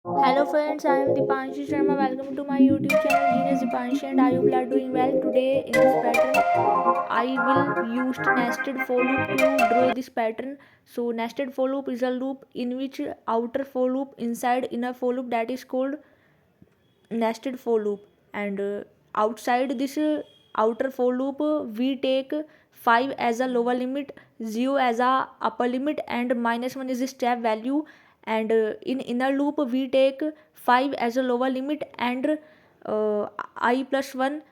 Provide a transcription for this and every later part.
Hello friends, I am Deepanshi Sharma. Welcome to my YouTube channel Genius Deepanshi, and I hope you are doing well. Today in this pattern I will use nested for loop to draw this pattern. So nested for loop is a loop in which outer for loop inside inner for loop, that is called nested for loop. And outside this outer for loop we take 5 as a lower limit, 0 as a upper limit, and minus 1 is the step value. And in inner loop we take 5 as a lower limit, and I plus 1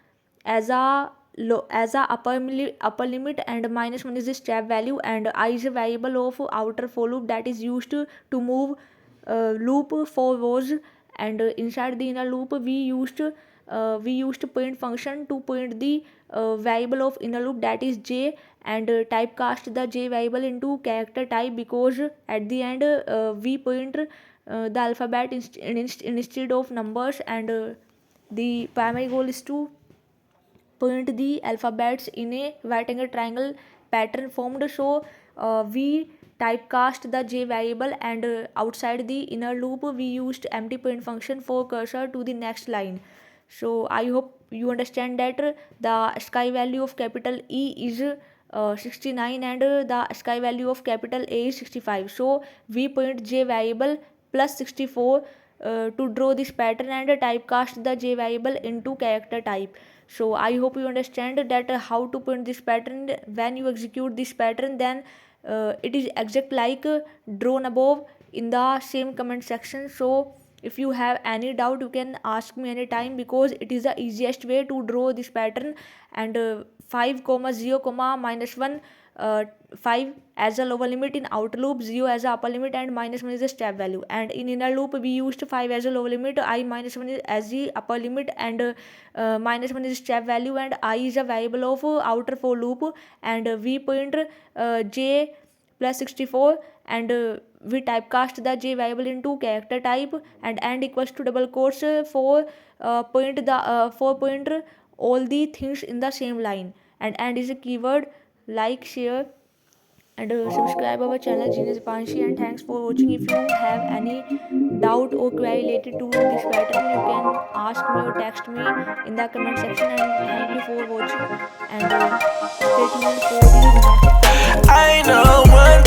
as a upper limit, and minus 1 is the step value. And I is a variable of outer for loop that is used to move loop for rows. And inside the inner loop we used point function to point the variable of inner loop, that is j. And typecast the j variable into character type, because at the end we point the alphabet instead of numbers. And the primary goal is to point the alphabets in a rectangle triangle pattern formed. So we typecast the j variable, and outside the inner loop we used empty point function for cursor to the next line. So I hope you understand that the sky value of capital E is 69, and the sky value of capital A is 65. So we point j variable plus 64 to draw this pattern, and typecast the j variable into character type. So I hope you understand that how to print this pattern. When you execute this pattern, then it is exact like drawn above in the same comment section. So if you have any doubt, you can ask me anytime, because it is the easiest way to draw this pattern. And 5 comma 0 comma minus 1, 5 as a lower limit in outer loop, 0 as a upper limit, and minus 1 is the step value. And in inner loop we used 5 as a lower limit, I minus 1 is as the upper limit, and minus 1 is step value, and I is a variable of outer for loop. And we point j plus 64, and we typecast the j variable into character type. And equals to double quotes for point all the things in the same line. And is a keyword. Like, share, and subscribe our channel Genius Panshi. And thanks for watching. If you have any doubt or query related to this pattern, you can ask me or text me in the comment section. And thank you for watching, and stay tuned for the next pattern. I know one